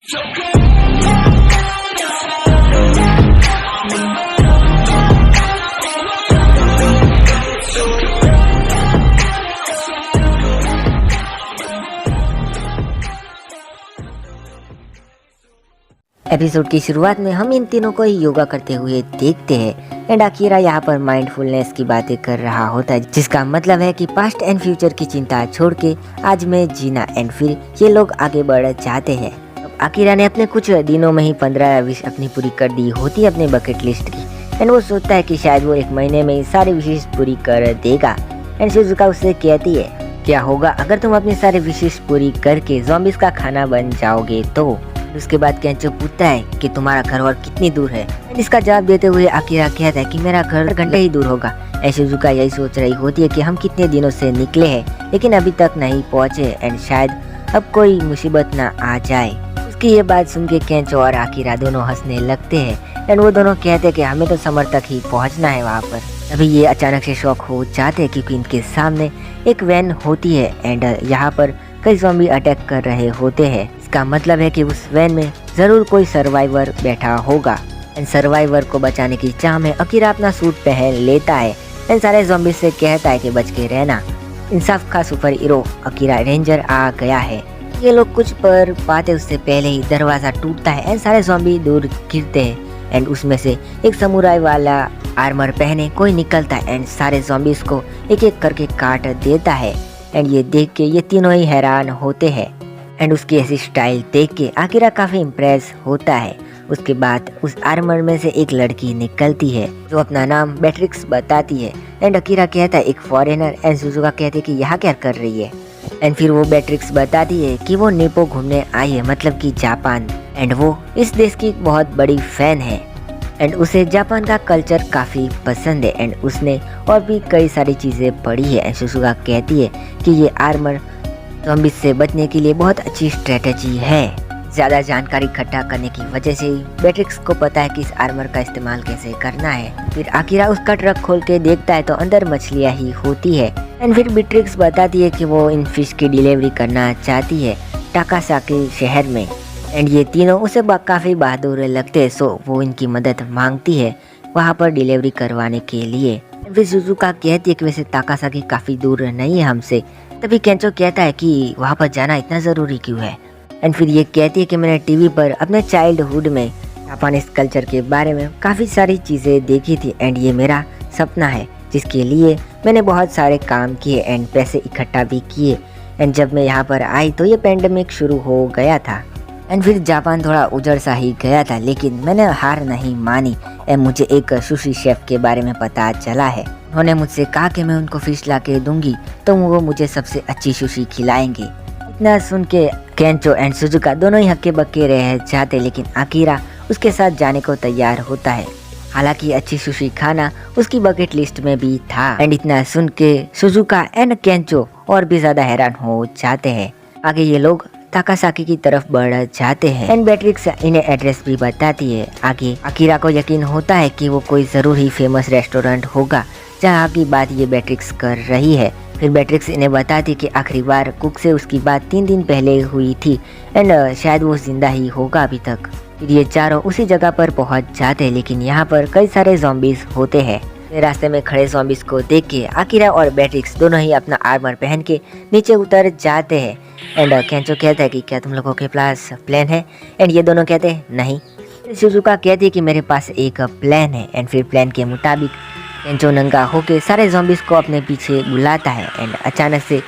Episode की शुरुआत में हम इन तीनों को ही योगा करते हुए देखते हैं एंड अकीरा यहाँ पर माइंडफुलनेस की बातें कर रहा होता है, जिसका मतलब है कि पास्ट एंड फ्यूचर की चिंता छोड़ के आज में जीना एंड फिर ये लोग आगे बढ़ जाते हैं। अब अकीरा ने अपने कुछ दिनों में ही 15 विश अपनी पूरी कर दी होती है अपने बकेट लिस्ट की एंड वो सोचता है कि शायद वो 1 महीने में सारी विशेष पूरी कर देगा। एंड शिजुका उससे कहती है, क्या होगा अगर तुम अपनी सारी विशेष पूरी करके ज़ॉम्बीज़ का खाना बन जाओगे तो? उसके बाद केंचो पूछता है कि तुम्हारा घर और कितनी दूर है। इसका जवाब देते हुए अकीरा कहता है कि मेरा घर घंटे ही दूर होगा। शिजुका यही सोच रही होती है कि हम कितने दिनों से निकले हैं लेकिन अभी तक नहीं पहुंचे एंड शायद अब कोई मुसीबत ना आ जाए। उसकी ये बात सुन के केंचो और अकीरा दोनों हंसने लगते हैं एंड वो दोनों कहते हैं कि हमें तो समर तक ही पहुंचना है वहाँ पर। अभी ये अचानक से शॉक हो जाते हैं क्योंकि इनके सामने एक वैन होती है एंड यहाँ पर कई ज़ॉम्बी अटैक कर रहे होते हैं। इसका मतलब है कि उस वैन में जरूर कोई सर्वाइवर बैठा होगा एंड सर्वाइवर को बचाने की चाह में अकीरा अपना सूट पहन लेता है एंड सारे ज़ॉम्बी से कहता है कि बच के रहना। इंसाफ का सुपर हीरो अकीरा रेंजर आ गया है। ये लोग कुछ पर पाते उससे पहले ही दरवाजा टूटता है एंड सारे ज़ॉम्बी दूर गिरते हैं एंड उसमें से एक समुराई वाला आर्मर पहने कोई निकलता है एंड सारे ज़ॉम्बीज़ को एक एक करके काट देता है एंड ये देख के ये तीनों ही हैरान होते हैं एंड उसकी ऐसी स्टाइल देख के अकीरा काफी इम्प्रेस होता है। उसके बाद उस आर्मर में से एक लड़की निकलती है जो अपना नाम बेट्रिक्स बताती है एंड अकीरा कहता है एक फॉरेनर एंड शिजुका कहते हैं कि यहाँ क्या कर रही है एंड फिर वो बेट्रिक्स बताती है कि वो निप्पो घूमने आई है, मतलब कि जापान, एंड वो इस देश की बहुत बड़ी फैन है एंड उसे जापान का कल्चर काफ़ी पसंद है एंड उसने और भी कई सारी चीज़ें पढ़ी है। एंड शिजुका कहती है कि ये आर्मर ज़ॉम्बीज़ से बचने के लिए बहुत अच्छी स्ट्रेटेजी है। ज़्यादा जानकारी इकट्ठा करने की वजह से बेट्रिक्स को पता है कि इस आर्मर का इस्तेमाल कैसे करना है। फिर अकीरा उसका ट्रक खोल के देखता है तो अंदर मछलियाँ ही होती है एंड फिर बेट्रिक्स बताती है कि वो इन फिश की डिलीवरी करना चाहती है टाकासाकी शहर में एंड ये तीनों उसे काफ़ी बहादुर लगते हैं, सो वो इनकी मदद मांगती है वहाँ पर डिलीवरी करवाने के लिए। फिर शिजुका कहती है कि वैसे टाकासाकी काफ़ी दूर नहीं है हमसे। तभी केंचो कहता है कि वहाँ पर जाना इतना ज़रूरी क्यों है एंड फिर ये कहती है कि मैंने टीवी पर अपने चाइल्डहुड में जापानीज कल्चर के बारे में काफ़ी सारी चीज़ें देखी थी एंड ये मेरा सपना है जिसके लिए मैंने बहुत सारे काम किए एंड पैसे इकट्ठा भी किए एंड जब मैं यहाँ पर आई तो ये पेंडेमिक शुरू हो गया था एंड फिर जापान थोड़ा उजड़ सा ही गया था लेकिन मैंने हार नहीं मानी एंड मुझे एक सुशी शेफ के बारे में पता चला है। उन्होंने मुझसे कहा कि मैं उनको फिश ला के दूंगी तो वो मुझे सबसे अच्छी सुशी खिलाएंगे। इतना सुन के केंचो एंड शिजुका दोनों ही हक्के बक्के रह जाते लेकिन अकीरा उसके साथ जाने को तैयार होता है। हालांकि अच्छी सुशी खाना उसकी बकेट लिस्ट में भी था एंड इतना सुन के शिजुका एंड केंचो और भी ज्यादा हैरान हो जाते हैं। आगे ये लोग टाकासाकी की तरफ बढ़ जाते हैं एंड बेट्रिक्स इन्हें एड्रेस भी बताती है। आगे अकीरा को यकीन होता है कि वो कोई जरूर ही फेमस रेस्टोरेंट होगा जहाँ की बात ये बेट्रिक्स कर रही है। फिर बेट्रिक्स इन्हें बताती कि आखिरी बार कुक से उसकी बात 3 दिन पहले हुई थी एंड शायद वो जिंदा ही होगा अभी तक। फिर ये चारों उसी जगह पर पहुंच जाते हैं लेकिन यहाँ पर कई सारे ज़ॉम्बीज़ होते हैं। रास्ते में खड़े ज़ॉम्बीज़ को देख के अकीरा और बेट्रिक्स दोनों ही अपना आर्मर पहन के नीचे उतर जाते हैं एंड केंचो कहता है कि क्या तुम लोगों के पास प्लान है एंड ये दोनों कहते हैं नहीं। शिजुका कहती है कि मेरे पास एक प्लान है एंड फिर प्लान के मुताबिक केंचो नंगा होके सारे ज़ॉम्बीज़ को अपने पीछे बुलाता है एंड अचानक से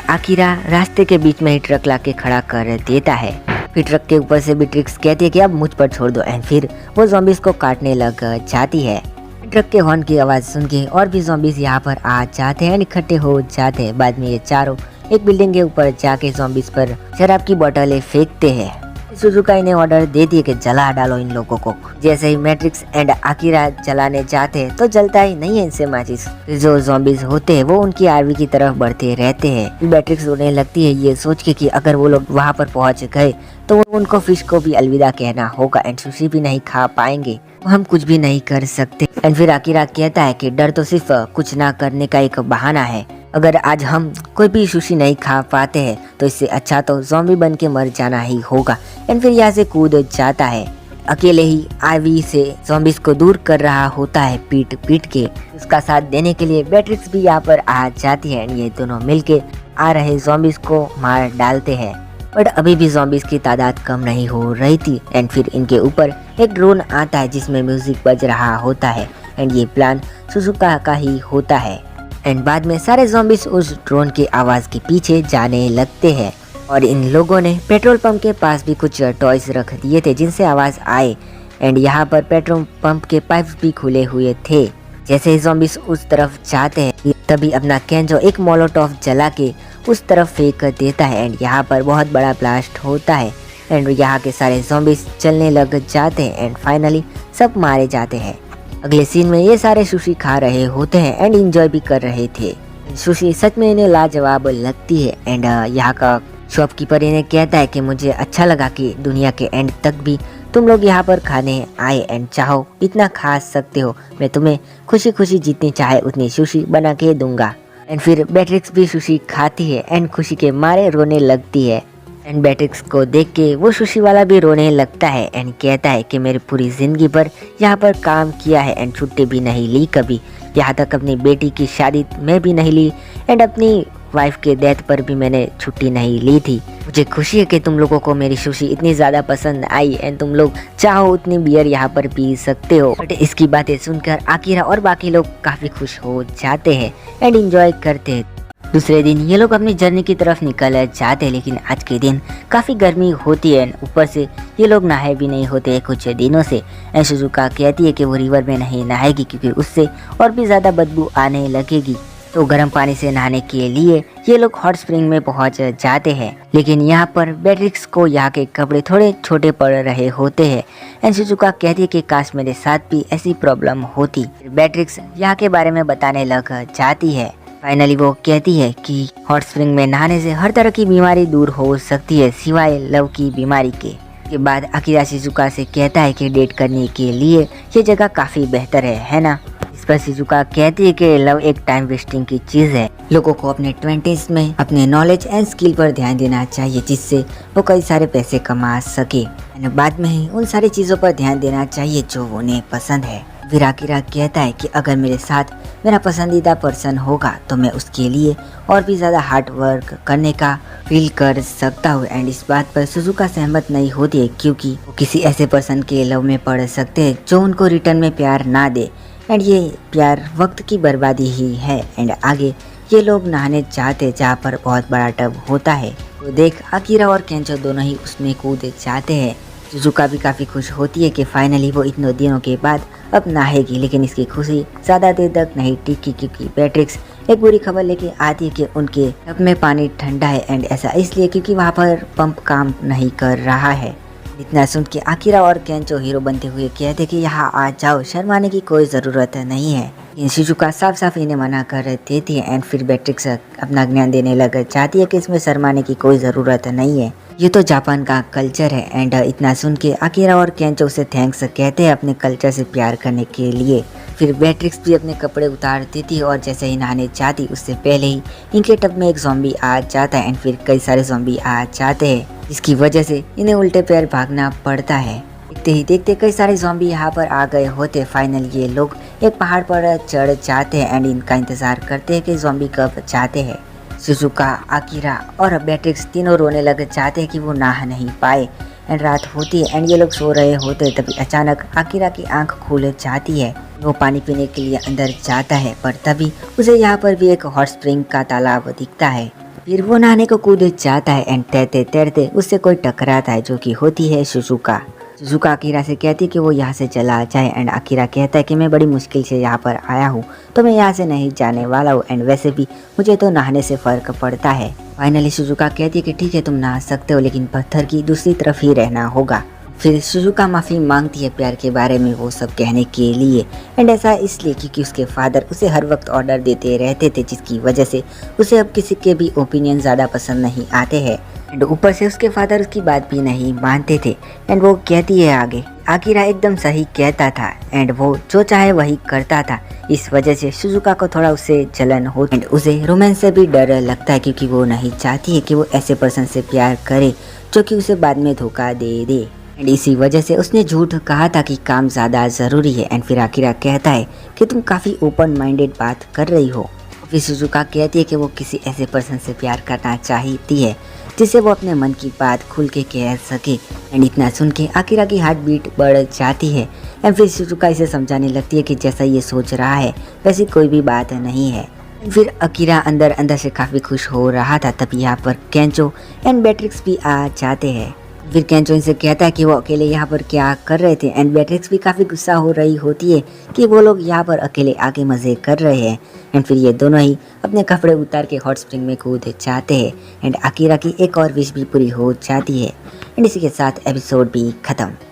अकीरा रास्ते के बीच में ही ट्रक लाके खड़ा कर देता है। फिर ट्रक के ऊपर से बेट्रिक्स कहती है कि अब मुझ पर छोड़ दो एंड फिर वो ज़ॉम्बीज़ को काटने लग जाती है। ट्रक के हॉर्न की आवाज़ सुन के और भी ज़ॉम्बीज़ यहाँ पर आ जाते हैं, इकट्ठे हो जाते हैं। बाद में ये चारों एक बिल्डिंग के ऊपर जाके ज़ॉम्बीज़ पर शराब की बोतलें फेंकते हैं। शिजुका इन्हें ऑर्डर दे दिए कि जला डालो इन लोगों को। जैसे ही मैट्रिक्स एंड अकीरा जलाने जाते हैं तो जलता ही नहीं है इनसे माचिस। जो ज़ॉम्बीज़ होते हैं वो उनकी आरवी की तरफ बढ़ते रहते हैं। मैट्रिक्स उड़ने लगती है ये सोच के कि अगर वो लोग वहाँ पर पहुँच गए तो उनको फिश को भी अलविदा कहना होगा एंड सुशी भी नहीं खा पाएंगे, हम कुछ भी नहीं कर सकते। एंड फिर अकीरा कहता है कि डर तो सिर्फ कुछ ना करने का एक बहाना है, अगर आज हम कोई भी सुशी नहीं खा पाते हैं तो इससे अच्छा तो ज़ॉम्बी बन के मर जाना ही होगा। एंड फिर यहाँ से कूद जाता है। अकेले ही आईवी से ज़ॉम्बीज को दूर कर रहा होता है पीट पीट के। उसका साथ देने के लिए बैट्रिक्स भी यहाँ पर आ जाती है। ये दोनों मिलके आ रहे ज़ॉम्बीज को मार डालते हैं। बट अभी भी ज़ॉम्बीज की तादाद कम नहीं हो रही थी। एंड फिर इनके ऊपर एक ड्रोन आता है जिसमें म्यूजिक बज रहा होता है। एंड ये प्लान सुजुका का ही होता है। एंड बाद में सारे ज़ॉम्बीज उस ड्रोन की आवाज़ के पीछे जाने लगते हैं। और इन लोगों ने पेट्रोल पंप के पास भी कुछ टॉयज रख दिए थे जिनसे आवाज़ आए। एंड यहाँ पर पेट्रोल पंप के पाइप्स भी खुले हुए थे। जैसे ही ज़ॉम्बीज उस तरफ जाते हैं तभी अपना केंजो एक मोलोटॉव जला के उस तरफ फेंक देता है। एंड यहाँ पर बहुत बड़ा ब्लास्ट होता है। एंड यहाँ के सारे ज़ॉम्बीज चलने लग जाते हैं। एंड फाइनली सब मारे जाते हैं। अगले सीन में ये सारे सुशी खा रहे होते हैं एंड इंजॉय भी कर रहे थे। सुशी सच में इन्हें लाजवाब लगती है। एंड यहाँ का शॉपकीपर इन्हें कहता है कि मुझे अच्छा लगा कि दुनिया के एंड तक भी तुम लोग यहाँ पर खाने आए। एंड चाहो इतना खा सकते हो, मैं तुम्हें खुशी खुशी जितनी चाहे उतनी सुशी बना के दूंगा। एंड फिर बैट्रिक्स भी सुशी खाती है एंड खुशी के मारे रोने लगती है। एंड बैट्रिक्स को देख के वो सुशी वाला भी रोने लगता है एंड कहता है कि मेरी पूरी ज़िंदगी भर यहाँ पर काम किया है एंड छुट्टी भी नहीं ली कभी। यहाँ तक अपनी बेटी की शादी में भी नहीं ली एंड अपनी वाइफ के डेथ पर भी मैंने छुट्टी नहीं ली थी। मुझे खुशी है कि तुम लोगों को मेरी सुशी इतनी ज़्यादा पसंद आई एंड तुम लोग चाहो उतनी बियर यहाँ पर पी सकते हो। बट इसकी बातें सुनकर आकिरा और बाकी लोग काफ़ी खुश हो जाते हैं एंड एंजॉय करते हैं। दूसरे दिन ये लोग अपनी जर्नी की तरफ निकल जाते हैं। लेकिन आज के दिन काफ़ी गर्मी होती है। ऊपर से ये लोग नहाए भी नहीं होते कुछ दिनों से। एंड सुजुका कहती है कि वो रिवर में नहीं नहाएगी क्योंकि उससे और भी ज़्यादा बदबू आने लगेगी। तो गर्म पानी से नहाने के लिए ये लोग हॉट स्प्रिंग में पहुंच जाते हैं। लेकिन यहाँ पर बैट्रिक्स को यहाँ के कपड़े थोड़े छोटे पड़ रहे होते हैं। एंड सुजुका कहती है कि काश मेरे साथ भी ऐसी प्रॉब्लम होती। बैट्रिक्स यहाँ के बारे में बताने लग जाती है। फाइनली वो कहती है कि हॉट स्प्रिंग में नहाने से हर तरह की बीमारी दूर हो सकती है सिवाय लव की बीमारी के बाद आकिरा शिजुका से कहता है कि डेट करने के लिए ये जगह काफ़ी बेहतर है ना। इस पर शिजुका कहती है कि लव एक टाइम वेस्टिंग की चीज़ है। लोगों को अपने 20s में अपने नॉलेज एंड स्किल पर ध्यान देना चाहिए जिससे वो कई सारे पैसे कमा सके। और बाद में ही उन सारी चीज़ों पर ध्यान देना चाहिए जो उन्हें पसंद है। फिर आकिरा कहता है कि अगर मेरे साथ मेरा पसंदीदा पर्सन होगा तो मैं उसके लिए और भी ज़्यादा हार्ड वर्क करने का फील कर सकता हूँ। एंड इस बात पर सुजुका सहमत नहीं होती है क्योंकि वो किसी ऐसे पर्सन के लव में पड़ सकते हैं जो उनको रिटर्न में प्यार ना दे। एंड ये प्यार वक्त की बर्बादी ही है। एंड आगे ये लोग नहाने जाते जहाँ पर बहुत बड़ा टब होता है। तो देख आकिरा और केंचो दोनों ही उसमें कूद जाते हैं। सुजुका भी काफ़ी खुश होती है कि फाइनली वो इतने दिनों के बाद अब नहाएगी। लेकिन इसकी खुशी ज़्यादा देर तक नहीं टिकी क्योंकि बैट्रिक्स एक बुरी खबर लेके आती है कि उनके टब में पानी ठंडा है। एंड ऐसा इसलिए क्योंकि वहाँ पर पंप काम नहीं कर रहा है। इतना सुन के आकिरा और केंचो हीरो बनते हुए कहते कि यहाँ आ जाओ, शर्माने की कोई ज़रूरत नहीं है। लेकिन शिजुका साफ साफ इन्हें मना कर देती है। एंड फिर बैट्रिक्स अपना ज्ञान देने लग जाती है कि इसमें शर्माने की कोई ज़रूरत नहीं है, ये तो जापान का कल्चर है। एंड इतना सुन के आकिरा और केंचो उसे थैंक्स कहते हैं अपने कल्चर से प्यार करने के लिए। फिर बैट्रिक्स भी अपने कपड़े उतार देती है और जैसे ही नहाने जाती उससे पहले ही इनके टब में एक ज़ॉम्बी आ जाता है। एंड फिर कई सारे ज़ॉम्बी आ जाते हैं जिसकी वजह से इन्हें उल्टे पैर भागना पड़ता है। देखते ही देखते कई सारे ज़ॉम्बी यहाँ पर आ गए होते। फाइनल ये लोग एक पहाड़ पर चढ़ जाते हैं एंड इनका इंतज़ार करते हैं कि ज़ॉम्बी कब जाते हैं। सुजुका, आकिरा और बैट्रिक्स तीनों रोने लग जाते हैं कि वो नहा नहीं पाए। एंड रात होती है एंड ये लोग सो रहे होते तभी अचानक आकिरा की आंख खुल जाती है। वो पानी पीने के लिए अंदर जाता है पर तभी उसे यहाँ पर भी एक हॉट स्प्रिंग का तालाब दिखता है। फिर वो नहाने को कूद जाता है एंड तैरते तैरते उससे कोई टकराता है जो कि होती है सुजुका। सुजुका आकिरा से कहती है कि वो यहाँ से चला जाए। एंड आकिरा कहता है कि मैं बड़ी मुश्किल से यहाँ पर आया हूँ तो मैं यहाँ से नहीं जाने वाला हूँ। एंड वैसे भी मुझे तो नहाने से फ़र्क पड़ता है। फाइनली सुजुका कहती है कि ठीक है तुम नहा सकते हो लेकिन पत्थर की दूसरी तरफ ही रहना होगा। फिर शिजुका माफ़ी मांगती है प्यार के बारे में वो सब कहने के लिए, एंड ऐसा इसलिए क्योंकि उसके फादर उसे हर वक्त ऑर्डर देते रहते थे, जिसकी वजह से उसे अब किसी के भी ओपिनियन ज़्यादा पसंद नहीं आते हैं। एंड ऊपर से उसके फादर उसकी बात भी नहीं मानते थे। एंड वो कहती है आगे, आकिरा एकदम सही कहता था एंड वो जो चाहे वही करता था। इस वजह से शिजुका को थोड़ा उससे जलन हो एंड उसे रोमांस से भी डर लगता है, क्योंकि वो नहीं चाहती है कि वो ऐसे पर्सन से प्यार करे जो कि उसे बाद में धोखा दे। एंड इसी वजह से उसने झूठ कहा था कि काम ज़्यादा ज़रूरी है। एंड फिर आकिरा कहता है कि तुम काफ़ी ओपन माइंडेड बात कर रही हो। फिर शिजुका कहती है कि वो किसी ऐसे पर्सन से प्यार करना चाहती है जिससे वो अपने मन की बात खुल के कह सके। एंड इतना सुन के आकिरा की हार्ट बीट बढ़ जाती है। एंड फिर शिजुका इसे समझाने लगती है कि जैसा ये सोच रहा है वैसी कोई भी बात नहीं है। फिर आकिरा अंदर अंदर से काफ़ी खुश हो रहा था, तभी यहाँ पर केंचो एंड बेट्रिक्स भी आ जाते हैं। फिर केंचो इनसे कहता है कि वो अकेले यहाँ पर क्या कर रहे थे। एंड बेट्रिक्स भी काफ़ी गुस्सा हो रही होती है कि वो लोग यहाँ पर अकेले आके मज़े कर रहे हैं। एंड फिर ये दोनों ही अपने कपड़े उतार के हॉट स्प्रिंग में कूद जाते हैं। एंड आकिरा की एक और विश भी पूरी हो जाती है। एंड इसी के साथ एपिसोड भी ख़त्म।